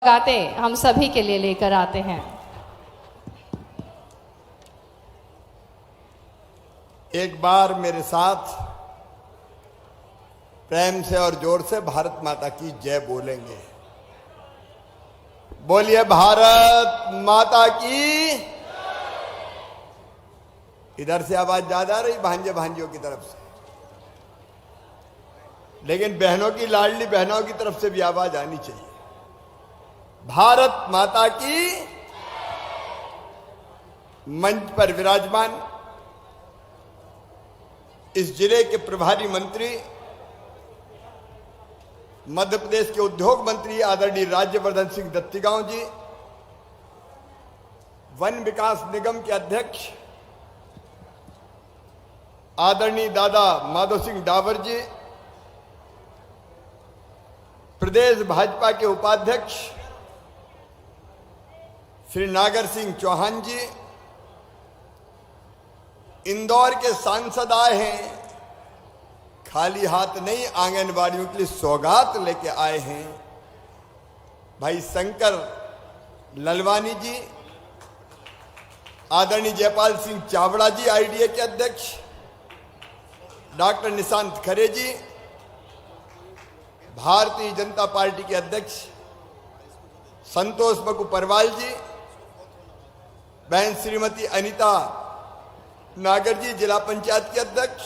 गाते हम सभी के लिए लेकर आते हैं। एक बार मेरे साथ प्रेम से और जोर से भारत माता की जय बोलेंगे। बोलिए भारत माता की। इधर से आवाज ज्यादा आ रही भांजे भांजियों की तरफ से, लेकिन बहनों की, लाडली बहनों की तरफ से भी आवाज आनी चाहिए। भारत माता की। मंच पर विराजमान इस जिले के प्रभारी मंत्री, मध्य प्रदेश के उद्योग मंत्री आदरणीय राज्यवर्धन सिंह दत्तीगांव जी, वन विकास निगम के अध्यक्ष आदरणीय दादा माधव सिंह डावर जी, प्रदेश भाजपा के उपाध्यक्ष श्री नागर सिंह चौहान जी, इंदौर के सांसद आए हैं, खाली हाथ नहीं, आंगनबाड़ियों के लिए सौगात लेके आए हैं। भाई शंकर ललवानी जी, आदरणीय जयपाल सिंह चावड़ा जी आईडीए के अध्यक्ष, डॉक्टर निशांत खरे जी, भारतीय जनता पार्टी के अध्यक्ष संतोष बकू परवाल जी, बहन श्रीमती अनीता नागर जी जिला पंचायत के अध्यक्ष,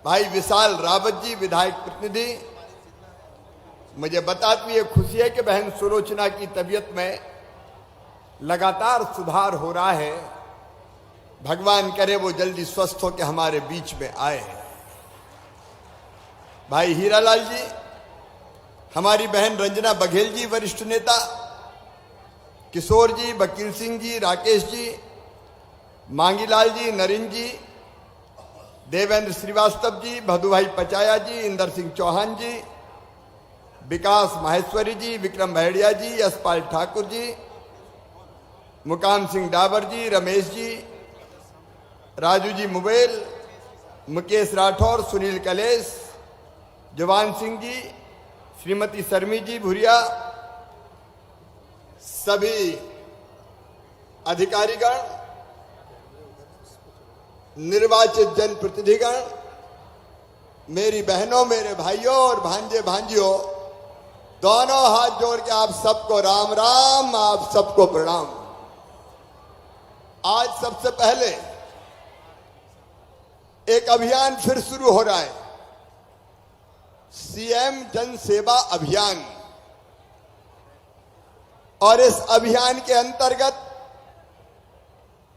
भाई विशाल रावत जी विधायक प्रतिनिधि। मुझे बताती है खुशी है कि बहन सुलोचना की तबीयत में लगातार सुधार हो रहा है। भगवान करे वो जल्दी स्वस्थ हो के हमारे बीच में आए। भाई हीरालाल जी, हमारी बहन रंजना बघेल जी वरिष्ठ नेता, किशोर जी, वकील सिंह जी, राकेश जी, मांगीलाल जी, नरेंद्र जी, देवेंद्र श्रीवास्तव जी, भदुभाई पचाया जी, इंदर सिंह चौहान जी, विकास माहेश्वरी जी, विक्रम भैड़िया जी, यशपाल ठाकुर जी, मुकाम सिंह डाबर जी, रमेश जी, राजू जी मुबेल, मुकेश राठौर, सुनील कलेश, जवान सिंह जी, श्रीमती शर्मी जी भुरिया, सभी अधिकारीगण, निर्वाचित जनप्रतिनिधिगण, मेरी बहनों, मेरे भाइयों और भांजे भांजियों, दोनों हाथ जोड़ के आप सबको राम राम, आप सबको प्रणाम। आज सबसे पहले एक अभियान फिर शुरू हो रहा है, सीएम जन सेवा अभियान। और इस अभियान के अंतर्गत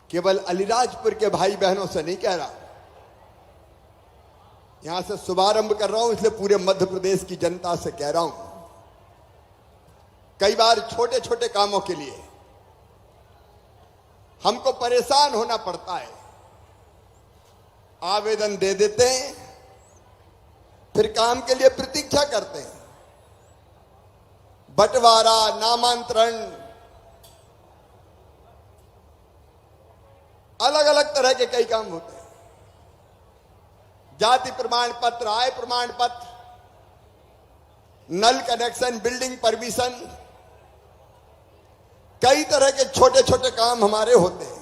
केवल अलीराजपुर के भाई बहनों से नहीं कह रहा, यहां से शुभारंभ कर रहा हूं, इसलिए पूरे मध्य प्रदेश की जनता से कह रहा हूं। कई बार छोटे छोटे कामों के लिए हमको परेशान होना पड़ता है, आवेदन दे देते हैं, फिर काम के लिए प्रतीक्षा करते हैं, बंटवारा, नामांतरण, अलग अलग तरह के कई काम होते हैं, जाति प्रमाण पत्र, आय प्रमाण पत्र, नल कनेक्शन, बिल्डिंग परमिशन, कई तरह के छोटे छोटे काम हमारे होते हैं।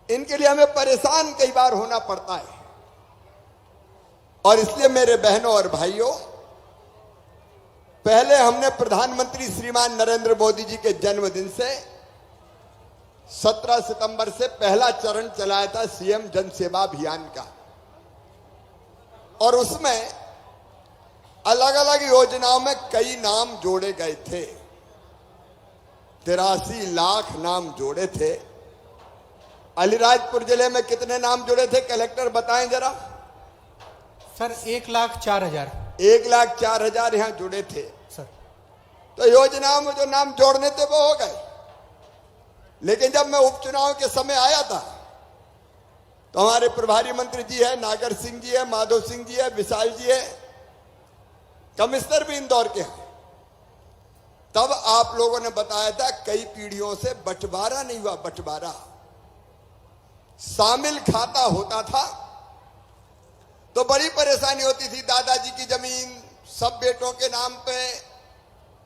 इनके लिए हमें परेशान कई बार होना पड़ता है। और इसलिए मेरे बहनों और भाइयों, पहले हमने प्रधानमंत्री श्रीमान नरेंद्र मोदी जी के जन्मदिन से 17 सितंबर से पहला चरण चलाया था सीएम जन सेवा अभियान का। और उसमें अलग अलग योजनाओं में कई नाम जोड़े गए थे, 83 लाख नाम जोड़े थे। अलीराजपुर जिले में कितने नाम जोड़े थे, कलेक्टर बताएं जरा। सर 1,04,000। 1,04,000 यहां जुड़े थे सर। तो योजनाओं में जो नाम जोड़ने थे वो हो गए। लेकिन जब मैं उपचुनाव के समय आया था तो हमारे प्रभारी मंत्री जी है, नागर सिंह जी है, माधव सिंह जी है, विशाल जी है, कमिश्नर भी इंदौर के हैं। तब आप लोगों ने बताया था कई पीढ़ियों से बंटवारा नहीं हुआ, बंटवारा शामिल खाता होता था तो बड़ी परेशानी होती थी। दादाजी की जमीन सब बेटों के नाम पे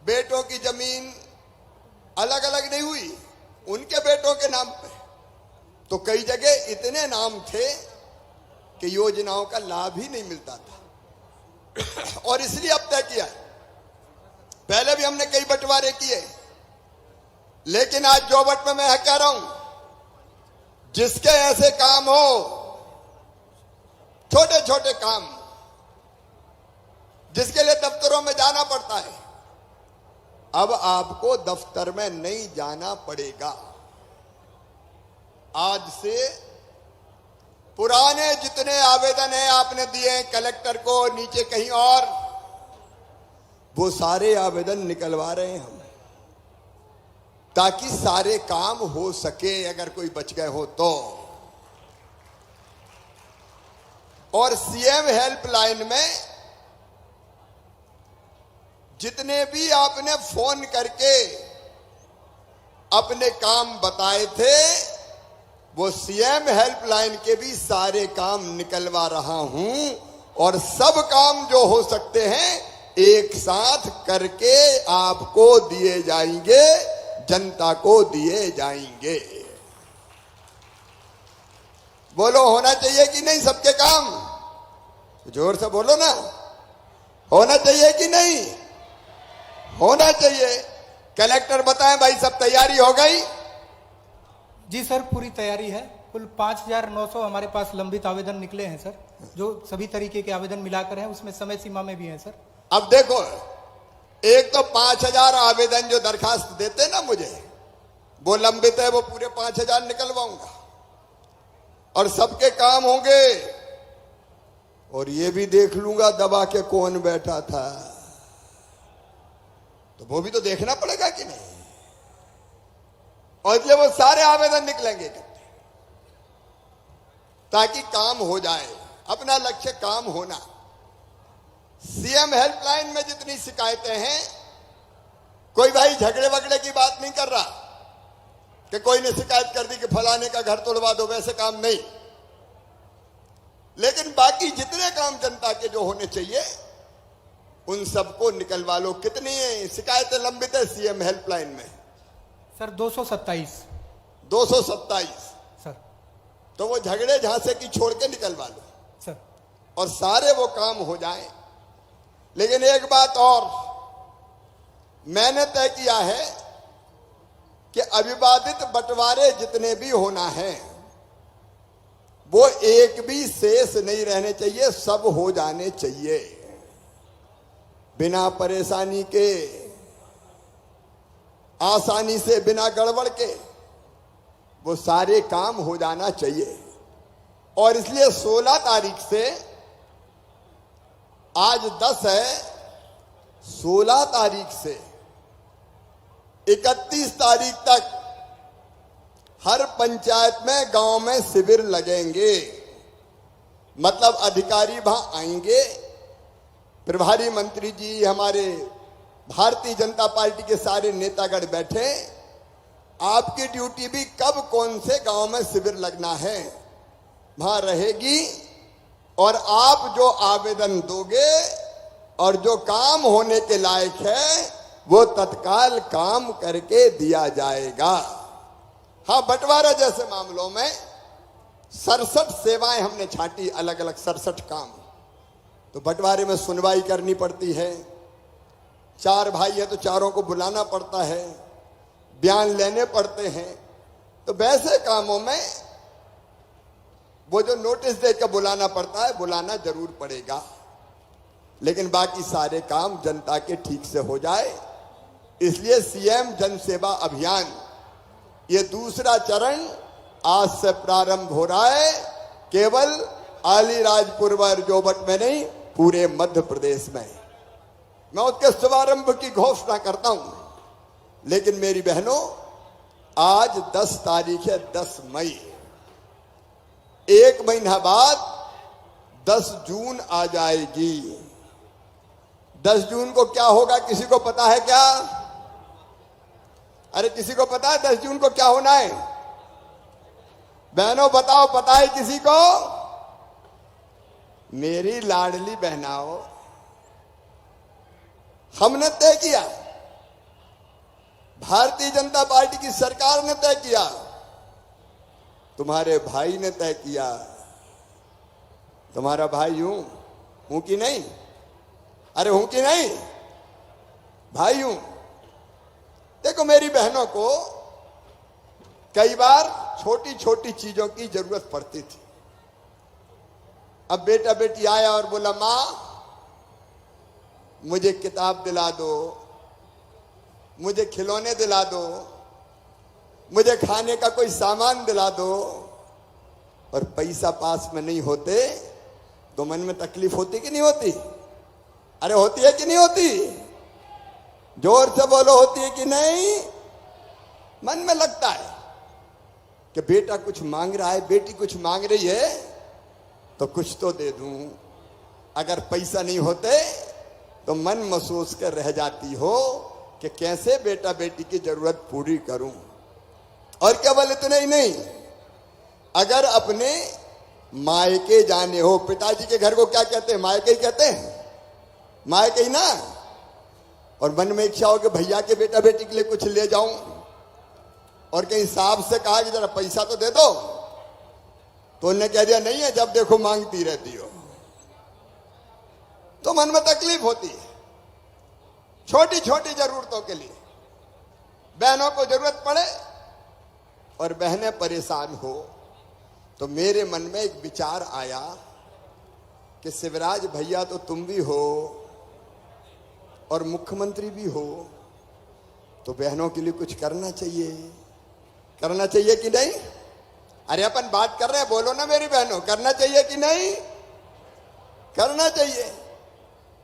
बेटों की जमीन अलग अलग नहीं हुई, उनके बेटों के नाम पे। तो कई जगह इतने नाम थे कि योजनाओं का लाभ ही नहीं मिलता था। और इसलिए अब तय किया, पहले भी हमने कई बंटवारे किए, लेकिन आज जो बट में मैं कह रहा हूं, जिसके ऐसे काम हो, छोटे छोटे काम, जिसके लिए दफ्तरों में जाना पड़ता है, अब आपको दफ्तर में नहीं जाना पड़ेगा। आज से पुराने जितने आवेदन हैं आपने दिए कलेक्टर को, नीचे कहीं और, वो सारे आवेदन निकलवा रहे हैं हम, ताकि सारे काम हो सके, अगर कोई बच गए हो तो। और सीएम हेल्पलाइन में जितने भी आपने फोन करके अपने काम बताए थे, वो सीएम हेल्पलाइन के भी सारे काम निकलवा रहा हूं। और सब काम जो हो सकते हैं एक साथ करके आपको दिए जाएंगे, जनता को दिए जाएंगे। बोलो, होना चाहिए कि नहीं सबके काम? जोर से बोलो ना, होना चाहिए कि नहीं? होना चाहिए। कलेक्टर बताएं भाई, सब तैयारी हो गई? जी सर, पूरी तैयारी है। कुल 5,900 हमारे पास लंबित आवेदन निकले हैं सर, जो सभी तरीके के आवेदन मिलाकर हैं, उसमें समय सीमा में भी हैं सर। अब देखो, एक तो 5,000 आवेदन जो दरखास्त देते ना मुझे, वो लंबित है, वो पूरे 5,000 निकलवाऊंगा और सबके काम होंगे। और ये भी देख लूंगा दबा के कौन बैठा था, तो वो भी तो देखना पड़ेगा कि नहीं। और इसलिए वो सारे आवेदन निकलेंगे ताकि काम हो जाए। अपना लक्ष्य काम होना। सीएम हेल्पलाइन में जितनी शिकायतें हैं, कोई भाई झगड़े वगड़े की बात नहीं कर रहा कि कोई ने शिकायत कर दी कि फलाने का घर तोड़वा दो, वैसे काम नहीं। लेकिन बाकी जितने काम जनता के जो होने चाहिए उन सबको निकलवा लो। कितनी शिकायतें लंबित है सीएम हेल्पलाइन में? Sir 227 sir. तो वो झगड़े झांसे की छोड़ के निकलवा लो सर, और सारे वो काम हो जाएं। लेकिन एक बात और मैंने तय किया है कि अविवादित बंटवारे जितने भी होना है, वो एक भी शेष नहीं रहने चाहिए, सब हो जाने चाहिए बिना परेशानी के, आसानी से, बिना गड़बड़ के। वो सारे काम हो जाना चाहिए। और इसलिए 16 तारीख से, आज 10 है, 16 तारीख से 31 तारीख तक हर पंचायत में, गांव में शिविर लगेंगे। मतलब अधिकारी वहां आएंगे, प्रभारी मंत्री जी, हमारे भारतीय जनता पार्टी के सारे नेतागण बैठे, आपकी ड्यूटी भी कब कौन से गांव में शिविर लगना है वहां रहेगी। और आप जो आवेदन दोगे और जो काम होने के लायक है, वो तत्काल काम करके दिया जाएगा। हाँ, बंटवारा जैसे मामलों में 67 सेवाएं हमने छांटी, अलग अलग 67 काम। तो बंटवारे में सुनवाई करनी पड़ती है, 4 भाई है तो चारों को बुलाना पड़ता है, बयान लेने पड़ते हैं। तो वैसे कामों में वो जो नोटिस देकर बुलाना पड़ता है, बुलाना जरूर पड़ेगा। लेकिन बाकी सारे काम जनता के ठीक से हो जाए, इसलिए सीएम जन सेवा अभियान ये दूसरा चरण आज से प्रारंभ हो रहा है। केवल अलीराजपुर व जोबट में नहीं, पूरे मध्य प्रदेश में। मैं उसके शुभारंभ की घोषणा करता हूं। लेकिन मेरी बहनों, आज 10 तारीख है, 10 मई। 1 महीना बाद 10 जून आ जाएगी। 10 जून को क्या होगा, किसी को पता है क्या? अरे किसी को पता है 10 जून को क्या होना है? बहनों बताओ, पता है किसी को? मेरी लाडली बहनाओ, हमने तय किया भारतीय जनता पार्टी की सरकार ने तय किया, तुम्हारे भाई ने तय किया। तुम्हारा भाई हूं कि नहीं? अरे हूं कि नहीं? भाई हूं। देखो, मेरी बहनों को कई बार छोटी छोटी चीजों की जरूरत पड़ती थी। अब बेटा बेटी आया और बोला, मां मुझे किताब दिला दो, मुझे खिलौने दिला दो, मुझे खाने का कोई सामान दिला दो, और पैसा पास में नहीं होते तो मन में तकलीफ होती कि नहीं होती? अरे होती है कि नहीं होती? जोर से बोलो, होती है कि नहीं? मन में लगता है कि बेटा कुछ मांग रहा है, बेटी कुछ मांग रही है, तो कुछ तो दे दूं। अगर पैसा नहीं होते तो मन महसूस कर रह जाती हो कि कैसे बेटा बेटी की जरूरत पूरी करूं। और केवल इतना ही नहीं, अगर अपने मायके जाने हो, पिताजी के घर को क्या कहते हैं? मायके ही कहते हैं, मायके ही ना। और मन में इच्छा हो कि भैया के बेटा बेटी के लिए कुछ ले जाऊं, और कहीं साहब से कहा कि जरा पैसा तो दे दो, तो उन्होंने कह दिया नहीं है, जब देखो मांगती रहती हो। तो मन में तकलीफ होती है। छोटी छोटी जरूरतों के लिए बहनों को जरूरत पड़े और बहनें परेशान हो, तो मेरे मन में एक विचार आया कि शिवराज भैया तो तुम भी हो और मुख्यमंत्री भी हो, तो बहनों के लिए कुछ करना चाहिए। करना चाहिए कि नहीं? अरे अपन बात कर रहे हैं, बोलो ना मेरी बहनों, करना चाहिए कि नहीं? करना चाहिए।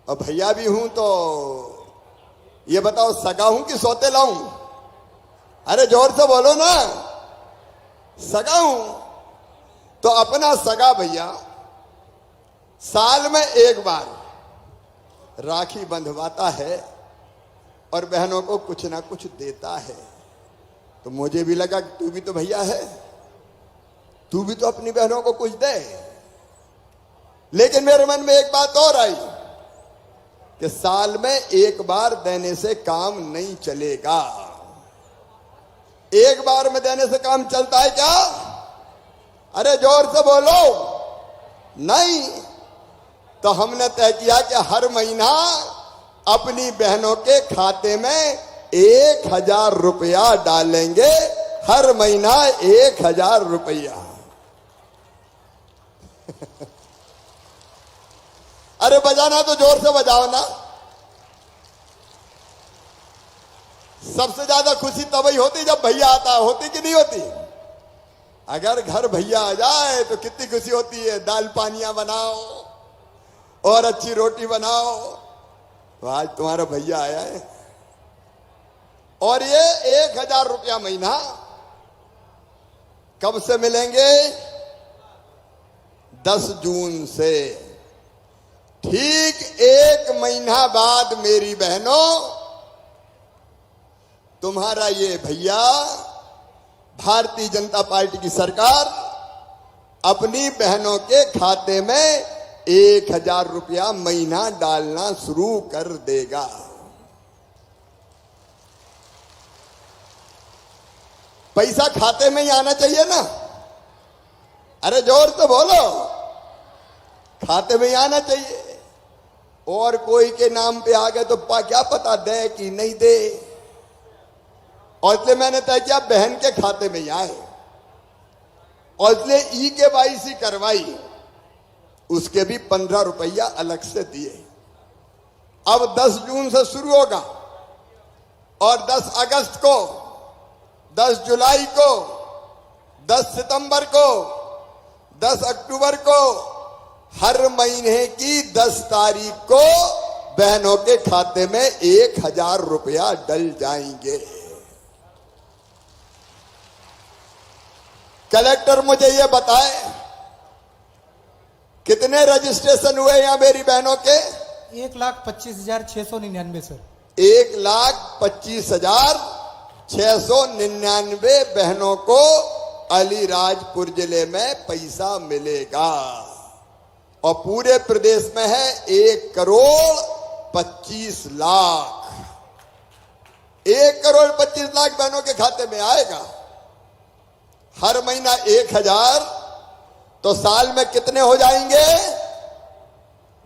और भैया भी हूं तो ये बताओ, सगा हूं कि सौते लाऊं? अरे जोर से बोलो ना। सगा हूं तो अपना सगा भैया साल में एक बार राखी बंधवाता है और बहनों को कुछ ना कुछ देता है। तो मुझे भी लगा कि तू भी तो भैया है, तू भी तो अपनी बहनों को कुछ दे। लेकिन मेरे मन में एक बात और आई कि साल में एक बार देने से काम नहीं चलेगा। एक बार में देने से काम चलता है क्या? अरे जोर से बोलो, नहीं। तो हमने तय किया कि हर महीना अपनी बहनों के खाते में 1000 रुपया डालेंगे। हर महीना 1000 रुपया। अरे बजाना तो जोर से बजाओ ना। सबसे ज्यादा खुशी तभी होती जब भैया आता है, होती कि नहीं होती? अगर घर भैया आ जाए तो कितनी खुशी होती है। दाल पानियां बनाओ और अच्छी रोटी बनाओ, तो आज तुम्हारा भैया आया है। और ये 1000 रुपया महीना कब से मिलेंगे? 10 जून से। ठीक 1 महीना बाद मेरी बहनों, तुम्हारा ये भैया, भारतीय जनता पार्टी की सरकार अपनी बहनों के खाते में 1000 रुपया महीना डालना शुरू कर देगा। पैसा खाते में ही आना चाहिए ना। अरे जोर से बोलो, खाते में ही आना चाहिए। और कोई के नाम पे आ गए तो क्या पता दे कि नहीं दे। और इसलिए मैंने तय किया बहन के खाते में ही आए। और इसलिए EKYC करवाई, उसके भी 15 रुपया अलग से दिए। अब 10 जून से शुरू होगा और 10 अगस्त को, 10 जुलाई को, 10 सितंबर को, 10 अक्टूबर को, हर महीने की 10 तारीख को बहनों के खाते में 1000 रुपया डल जाएंगे। कलेक्टर मुझे ये बताए कितने रजिस्ट्रेशन हुए यहां मेरी बहनों के? 1,25,699 सर। 1,25,699 बहनों को अलीराजपुर जिले में पैसा मिलेगा। और पूरे प्रदेश में है 1,25,00,000। 1,25,00,000 बहनों के खाते में आएगा। हर महीना 1,000, तो साल में कितने हो जाएंगे?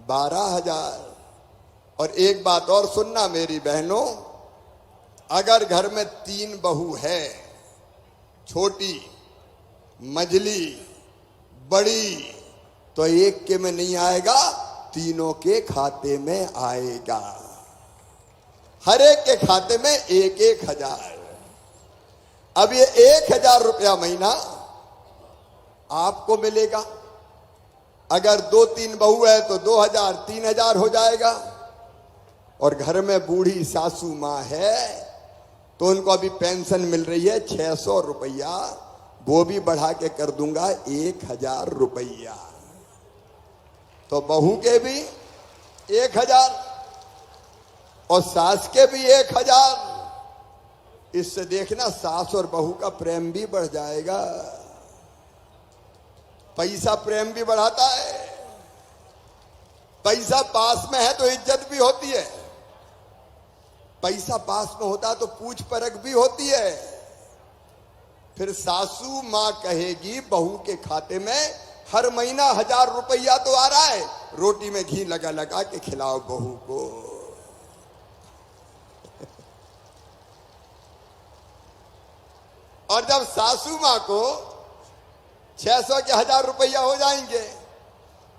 12,000। और एक बात और सुनना मेरी बहनों, अगर घर में 3 बहू है, छोटी, मझली, बड़ी, तो एक के में नहीं आएगा, तीनों के खाते में आएगा। हर एक के खाते में 1,000। अब ये 1,000 रुपया महीना आपको मिलेगा। अगर 2-3 बहू है तो 2,000, 3,000 हो जाएगा। और घर में बूढ़ी सासू माँ है तो उनको अभी पेंशन मिल रही है 600 रुपया, वो भी बढ़ा के कर दूंगा 1,000 रुपया। तो बहू के भी 1,000 और सास के भी 1,000। इससे देखना सास और बहू का प्रेम भी बढ़ जाएगा। पैसा प्रेम भी बढ़ाता है। पैसा पास में है तो इज्जत भी होती है। पैसा पास में होता तो पूछ परख भी होती है। फिर सासू मां कहेगी बहू के खाते में हर महीना 1,000 रुपया तो आ रहा है, रोटी में घी लगा लगा के खिलाओ बहू को। और जब सासू मां को 600 के 1,000 रुपया हो जाएंगे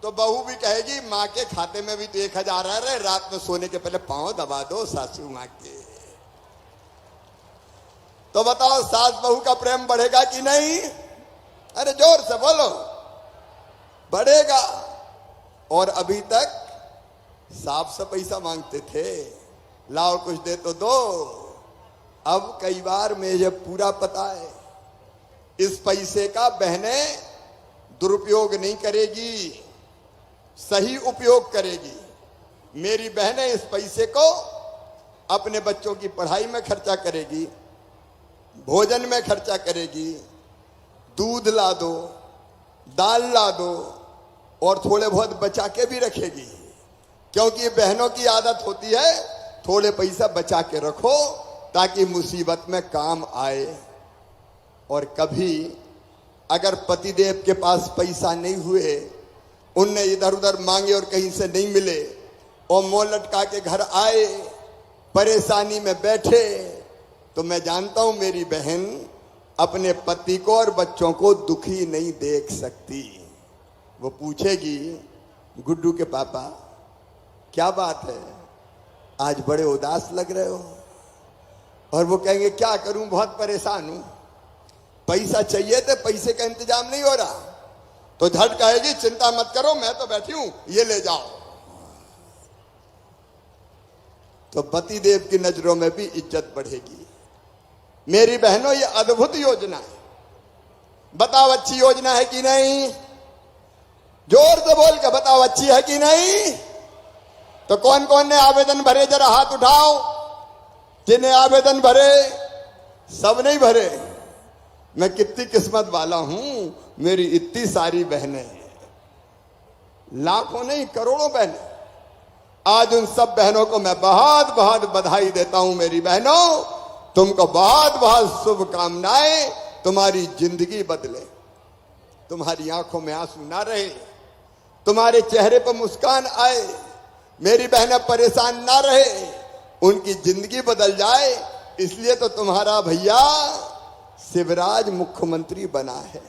तो बहू भी कहेगी मां के खाते में भी तो 1,000 आ रहे, रात में सोने के पहले पांव दबा दो सासू मां के। तो बताओ सास बहू का प्रेम बढ़ेगा कि नहीं? अरे जोर से बोलो, बढ़ेगा। और अभी तक साफ से पैसा मांगते थे, लाओ कुछ दे तो दो। अब कई बार मुझे पूरा पता है इस पैसे का बहनें दुरुपयोग नहीं करेगी, सही उपयोग करेगी। मेरी बहनें इस पैसे को अपने बच्चों की पढ़ाई में खर्चा करेगी, भोजन में खर्चा करेगी, दूध ला दो, दाल ला दो और थोड़े बहुत बचा के भी रखेगी। क्योंकि बहनों की आदत होती है थोड़े पैसा बचा के रखो ताकि मुसीबत में काम आए। और कभी अगर पतिदेव के पास पैसा नहीं हुए, उनने इधर उधर मांगे और कहीं से नहीं मिले और मुंह लटका के घर आए, परेशानी में बैठे, तो मैं जानता हूं मेरी बहन अपने पति को और बच्चों को दुखी नहीं देख सकती। वो पूछेगी गुड्डू के पापा क्या बात है, आज बड़े उदास लग रहे हो? और वो कहेंगे क्या करूं, बहुत परेशान हूं, पैसा चाहिए थे, पैसे का इंतजाम नहीं हो रहा। तो झट कहेगी चिंता मत करो, मैं तो बैठी हूं, ये ले जाओ। तो पति देव की नजरों में भी इज्जत बढ़ेगी। मेरी बहनों ये अद्भुत योजना है, बताओ अच्छी योजना है कि नहीं? जोर से बोल के बताओ अच्छी है कि नहीं? तो कौन कौन ने आवेदन भरे जरा हाथ उठाओ। जिन्हें आवेदन भरे, सब नहीं भरे। मैं कितनी किस्मत वाला हूं, मेरी इतनी सारी बहनें, लाखों नहीं करोड़ों बहनें। आज उन सब बहनों को मैं बहुत बहुत बधाई देता हूं। मेरी बहनों, तुमको बहुत बहुत शुभकामनाएं। तुम्हारी जिंदगी बदले, तुम्हारी आंखों में आंसू ना रहे, तुम्हारे चेहरे पर मुस्कान आए, मेरी बहनें परेशान ना रहे, उनकी जिंदगी बदल जाए। इसलिए तो तुम्हारा भैया शिवराज मुख्यमंत्री बना है।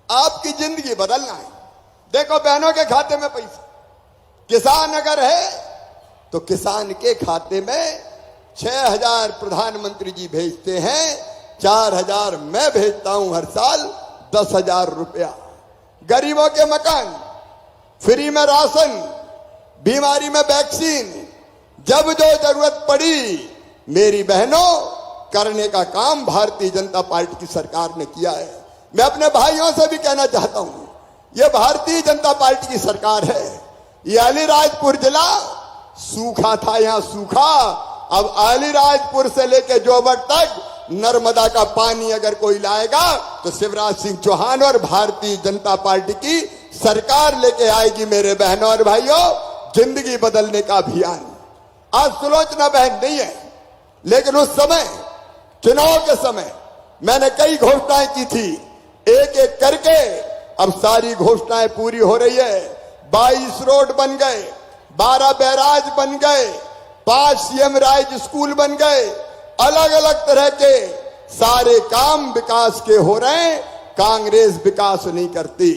आपकी जिंदगी बदलना है। देखो बहनों के खाते में पैसा, किसान अगर है तो किसान के खाते में 6,000 प्रधानमंत्री जी भेजते हैं, 4,000 मैं भेजता हूं हर साल, 10,000 रुपया। गरीबों के मकान, फ्री में राशन, बीमारी में वैक्सीन, जब जो जरूरत पड़ी मेरी बहनों करने का काम भारतीय जनता पार्टी की सरकार ने किया है। मैं अपने भाइयों से भी कहना चाहता हूं, यह भारतीय जनता पार्टी की सरकार है। यह अलीराजपुर जिला सूखा था, यहां सूखा, अब अलीराजपुर से लेकर जोबर तक नर्मदा का पानी अगर कोई लाएगा तो शिवराज सिंह चौहान और भारतीय जनता पार्टी की सरकार लेके आएगी। मेरे बहनों और भाइयों, जिंदगी बदलने का अभियान। आज सुलोचना बहन नहीं है, लेकिन उस समय चुनाव के समय मैंने कई घोषणाएं की थी, एक एक करके अब सारी घोषणाएं पूरी हो रही है। 22 रोड बन गए, 12 बैराज बन गए, 5 सीएम राइज स्कूल बन गए, अलग अलग तरह के सारे काम विकास के हो रहे हैं। कांग्रेस विकास नहीं करती,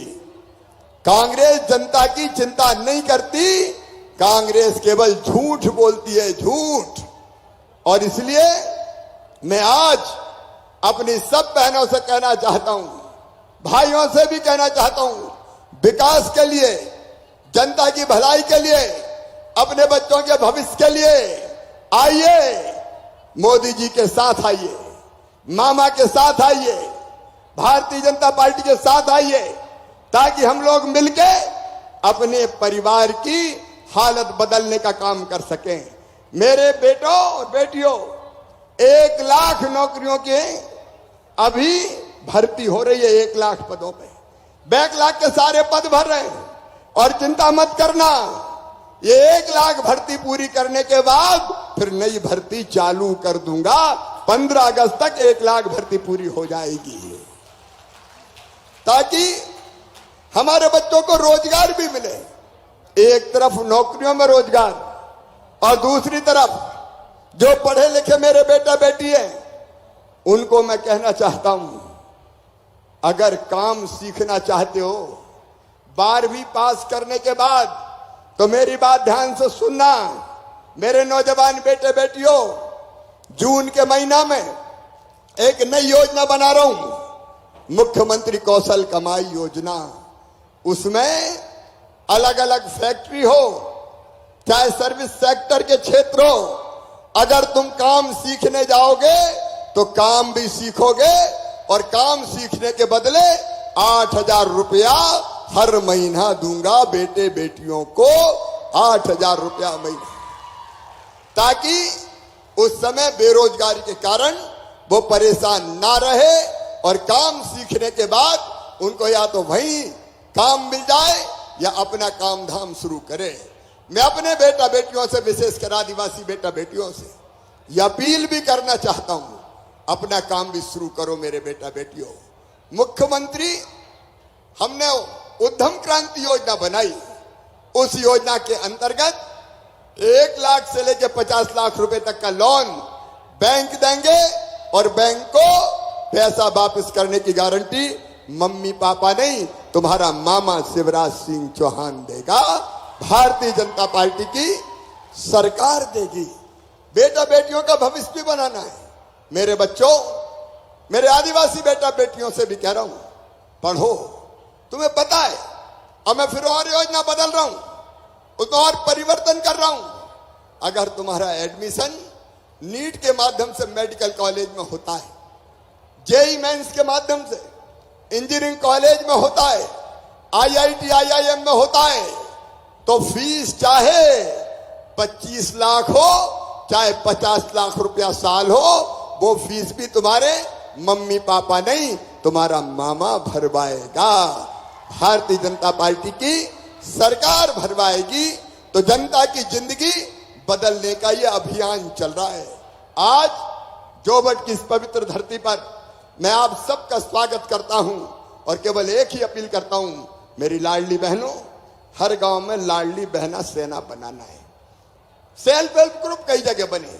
कांग्रेस जनता की चिंता नहीं करती, कांग्रेस केवल झूठ बोलती है, झूठ। और इसलिए मैं आज अपनी सब बहनों से कहना चाहता हूं, भाइयों से भी कहना चाहता हूं, विकास के लिए, जनता की भलाई के लिए, अपने बच्चों के भविष्य के लिए आइए, मोदी जी के साथ आइए, मामा के साथ आइए, भारतीय जनता पार्टी के साथ आइए, ताकि हम लोग मिलके अपने परिवार की हालत बदलने का काम कर सकें। मेरे बेटों और बेटियों, 1 लाख नौकरियों के अभी भर्ती हो रही है, 1 लाख पदों पे, बैकलॉग के सारे पद भर रहे हैं। और चिंता मत करना, ये 1 लाख भर्ती पूरी करने के बाद फिर नई भर्ती चालू कर दूंगा। 15 अगस्त तक 1 लाख भर्ती पूरी हो जाएगी, ताकि हमारे बच्चों को रोजगार भी मिले। एक तरफ नौकरियों में रोजगार और दूसरी तरफ जो पढ़े लिखे मेरे बेटा बेटी हैं, उनको मैं कहना चाहता हूं, अगर काम सीखना चाहते हो 12वीं पास करने के बाद, तो मेरी बात ध्यान से सुनना। मेरे नौजवान बेटे बेटियों, जून के महीना में एक नई योजना बना रहा हूं, मुख्यमंत्री कौशल कमाई योजना। उसमें अलग अलग फैक्ट्री हो, चाहे सर्विस सेक्टर के क्षेत्र हो, अगर तुम काम सीखने जाओगे तो काम भी सीखोगे, और काम सीखने के बदले 8,000 रुपया हर महीना दूंगा बेटे बेटियों को, 8,000 रुपया महीना, ताकि उस समय बेरोजगारी के कारण वो परेशान ना रहे, और काम सीखने के बाद उनको या तो वहीं काम मिल जाए या अपना काम धाम शुरू करे। मैं अपने बेटा बेटियों से, विशेषकर आदिवासी बेटा बेटियों से यह अपील भी करना चाहता हूं, अपना काम भी शुरू करो मेरे बेटा बेटियों। मुख्यमंत्री हमने उद्यम क्रांति योजना बनाई, उस योजना के अंतर्गत 1 लाख से लेकर 50 लाख रुपए तक का लोन बैंक देंगे, और बैंक को पैसा वापस करने की गारंटी मम्मी पापा नहीं, तुम्हारा मामा शिवराज सिंह चौहान देगा, भारतीय जनता पार्टी की सरकार देगी। बेटा बेटियों का भविष्य भी बनाना है। मेरे बच्चों, मेरे आदिवासी बेटा बेटियों से भी कह रहा हूं, पढ़ो। तुम्हें पता है, अब मैं फिर और योजना बदल रहा हूं, उसमें और परिवर्तन कर रहा हूं। अगर तुम्हारा एडमिशन नीट के माध्यम से मेडिकल कॉलेज में होता है, जेई मेंस के माध्यम से इंजीनियरिंग कॉलेज में होता है, IIT IIM में होता है, तो फीस चाहे 25 लाख हो, चाहे 50 लाख रुपया साल हो, वो फीस भी तुम्हारे मम्मी पापा नहीं, तुम्हारा मामा भरवाएगा। भारतीय जनता पार्टी की सरकार भरवाएगी। तो जनता की जिंदगी बदलने का ये अभियान चल रहा है। आज जोबट की इस पवित्र धरती पर मैं आप सबका स्वागत करता हूं, और केवल एक ही अपील करता हूं, मेरी लाडली बहनों, हर गांव में लाडली बहना सेना बनाना है। सेल्फ हेल्प ग्रुप कई जगह बने,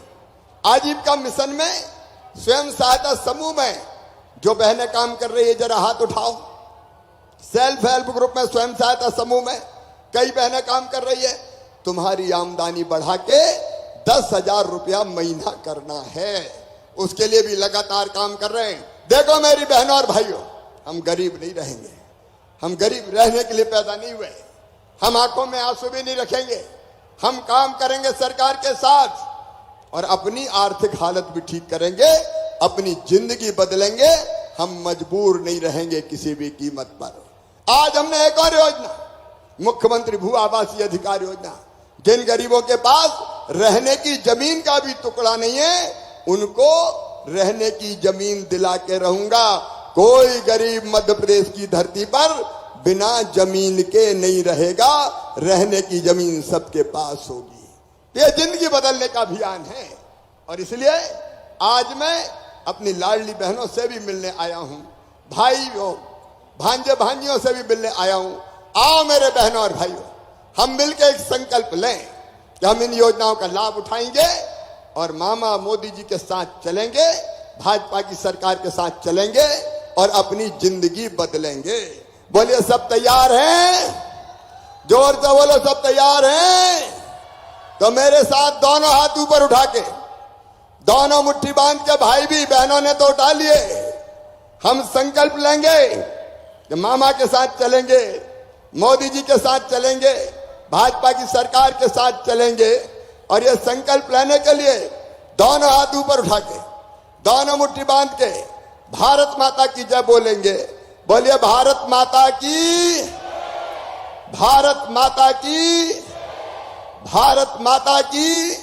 आजीविका मिशन में, स्वयं सहायता समूह में जो बहनें काम कर रही है जरा हाथ उठाओ। सेल्फ हेल्प ग्रुप में, स्वयं सहायता समूह में कई बहनें काम कर रही है। तुम्हारी आमदनी बढ़ा के 10,000 रुपया महीना करना है, उसके लिए भी लगातार काम कर रहे हैं। देखो मेरी बहनों और भाइयों, हम गरीब नहीं रहेंगे, हम गरीब रहने के लिए पैदा नहीं हुए, हम आंखों में आंसू भी नहीं रखेंगे, हम काम करेंगे सरकार के साथ, और अपनी आर्थिक हालत भी ठीक करेंगे, अपनी जिंदगी बदलेंगे, हम मजबूर नहीं रहेंगे किसी भी कीमत पर। आज हमने एक और योजना, मुख्यमंत्री भू आवासीय अधिकार योजना, जिन गरीबों के पास रहने की जमीन का भी टुकड़ा नहीं है, उनको रहने की जमीन दिला के रहूंगा। कोई गरीब मध्य प्रदेश की धरती पर बिना जमीन के नहीं रहेगा, रहने की जमीन सबके पास होगी। यह जिंदगी बदलने का अभियान है। और इसलिए आज मैं अपनी लाडली बहनों से भी मिलने आया हूं, भाइयों भांजे भांजियों से भी मिलने आया हूं। आओ मेरे बहनों और भाइयों, हम मिलकर एक संकल्प लें कि हम इन योजनाओं का लाभ उठाएंगे और मामा मोदी जी के साथ चलेंगे, भाजपा की सरकार के साथ चलेंगे और अपनी जिंदगी बदलेंगे। बोलिए सब तैयार हैं? जोर से बोलो सब तैयार हैं? तो मेरे साथ दोनों हाथ ऊपर उठा के, दोनों मुट्ठी बांध के, भाई भी बहनों ने तो उठा लिए, हम संकल्प लेंगे कि मामा के साथ चलेंगे, मोदी जी के साथ चलेंगे, भाजपा की सरकार के साथ चलेंगे। और ये संकल्प लेने के लिए दोनों हाथ ऊपर उठा के, दोनों मुट्ठी बांध के भारत माता की जय बोलेंगे। बोलिए भारत माता की, भारत माता की, भारत माता की।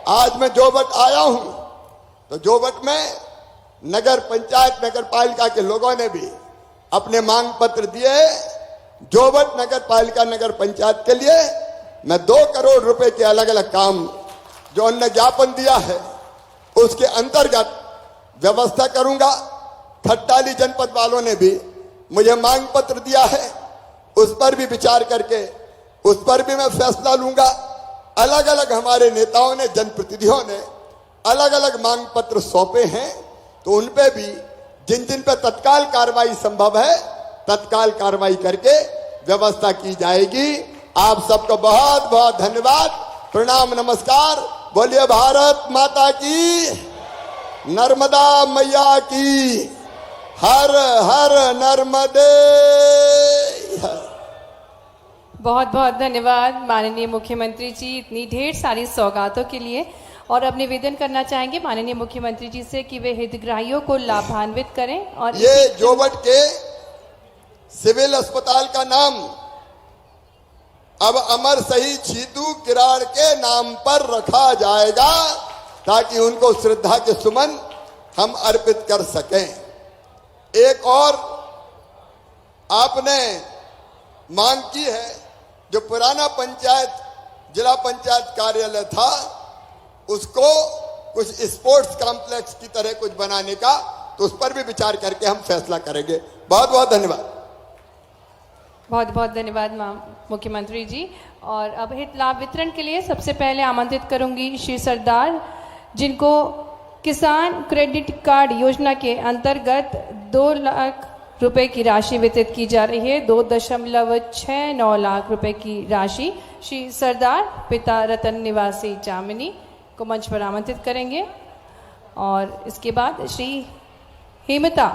आज मैं जोबट आया हूं तो जोबट में नगर पंचायत नगर पालिका के लोगों ने भी अपने मांग पत्र दिए। जोबट नगर पालिका नगर पंचायत के लिए मैं 2 करोड़ रुपए के अलग अलग काम जो उन्होंने ज्ञापन दिया है उसके अंतर्गत व्यवस्था करूंगा। खट्टाली जनपद वालों ने भी मुझे मांग पत्र दिया है, उस पर भी विचार करके उस पर भी मैं फैसला लूंगा। अलग अलग हमारे नेताओं ने, जनप्रतिनिधियों ने अलग अलग मांग पत्र सौंपे हैं, तो उन पे भी जिन जिन पे तत्काल कार्रवाई संभव है तत्काल कार्रवाई करके व्यवस्था की जाएगी। आप सबको बहुत बहुत धन्यवाद, प्रणाम, नमस्कार। बोलिए भारत माता की, नर्मदा मैया की, हर हर नर्मदे। बहुत बहुत धन्यवाद माननीय मुख्यमंत्री जी इतनी ढेर सारी सौगातों के लिए। और अब निवेदन करना चाहेंगे माननीय मुख्यमंत्री जी से कि वे हितग्राहियों को लाभान्वित करें। और ये जोबट के सिविल अस्पताल का नाम अब अमर शहीद छीतू किराड़ के नाम पर रखा जाएगा ताकि उनको श्रद्धा के सुमन हम अर्पित कर सकें। एक और आपने मांग की है, जो पुराना पंचायत जिला पंचायत कार्यालय था उसको कुछ स्पोर्ट्स कॉम्प्लेक्स की तरह कुछ बनाने का, तो उस पर भी विचार करके हम फैसला करेंगे। बहुत बहुत धन्यवाद। बहुत बहुत धन्यवाद मुख्यमंत्री जी। और अब हित लाभ वितरण के लिए सबसे पहले आमंत्रित करूंगी श्री सरदार, जिनको किसान क्रेडिट कार्ड योजना के अंतर्गत 2 लाख रुपए की राशि वितरित की जा रही है। 2.69 लाख रुपए की राशि श्री सरदार पिता रतन निवासी जामिनी को मंच पर आमंत्रित करेंगे। और इसके बाद श्री हेमता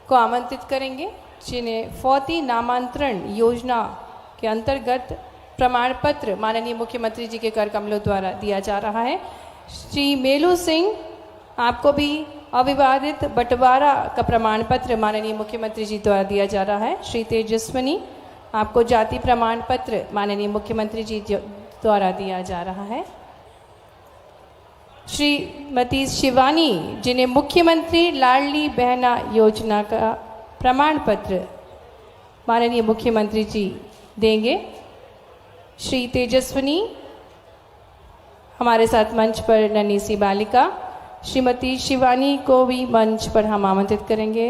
को आमंत्रित करेंगे, जिन्हें फौती नामांतरण योजना के अंतर्गत प्रमाण पत्र माननीय मुख्यमंत्री जी के कर कमलों द्वारा दिया जा रहा है। श्री मेलू सिंह, आपको भी अविवादित बंटवारा का प्रमाण पत्र माननीय मुख्यमंत्री जी द्वारा दिया जा रहा है। श्री तेजस्वनी, आपको जाति प्रमाण पत्र माननीय मुख्यमंत्री जी द्वारा दिया जा रहा है। श्रीमती शिवानी, जिन्हें मुख्यमंत्री लाडली बहना योजना का प्रमाण पत्र माननीय मुख्यमंत्री जी देंगे। श्री तेजस्वनी, हमारे साथ मंच पर नन्ही सी बालिका श्रीमती शिवानी को भी मंच पर हम आमंत्रित करेंगे।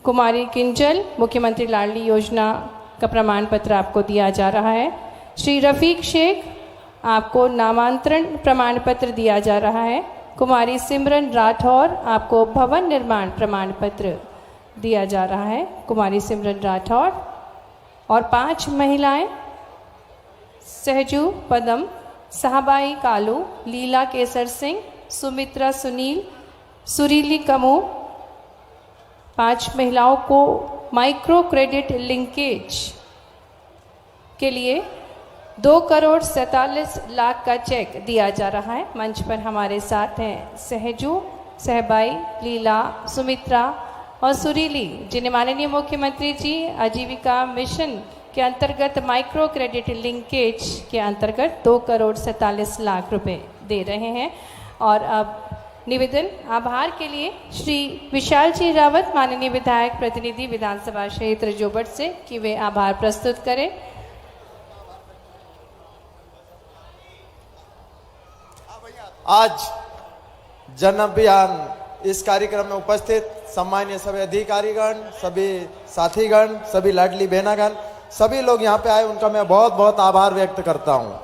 कुमारी किंजल, मुख्यमंत्री लाडली योजना का प्रमाण पत्र आपको दिया जा रहा है। श्री रफीक शेख, आपको नामांतरण प्रमाण पत्र दिया जा रहा है। कुमारी सिमरन राठौर, आपको भवन निर्माण प्रमाण पत्र दिया जा रहा है। कुमारी सिमरन राठौर। और 5 महिलाएं, सहजू पदम, साहबाई कालू, लीला केसर सिंह, सुमित्रा सुनील, सुरीली कमू, 5 महिलाओं को माइक्रो क्रेडिट लिंकेज के लिए 2,47,00,000 का चेक दिया जा रहा है। मंच पर हमारे साथ हैं सहजू, सहबाई, लीला, सुमित्रा और सुरीली, जिन्हें माननीय मुख्यमंत्री जी आजीविका मिशन के अंतर्गत माइक्रो क्रेडिट लिंकेज के अंतर्गत 2,47,00,000 रुपए दे रहे हैं। और अब निवेदन आभार के लिए श्री विशाल जी रावत, माननीय विधायक प्रतिनिधि विधानसभा क्षेत्र जोबट से, कि वे आभार प्रस्तुत करें। हाँ भैया। आज जन अभियान इस कार्यक्रम में उपस्थित सम्मानीय सभी अधिकारीगण, सभी साथीगण, सभी लाडली बहनागण, सभी लोग यहाँ पे आए, उनका मैं बहुत बहुत आभार व्यक्त करता हूँ।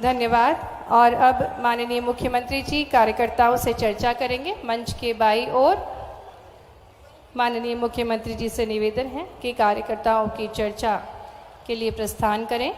धन्यवाद। और अब माननीय मुख्यमंत्री जी कार्यकर्ताओं से चर्चा करेंगे। मंच के बाईं ओर माननीय मुख्यमंत्री जी से निवेदन है कि कार्यकर्ताओं की चर्चा के लिए प्रस्थान करें।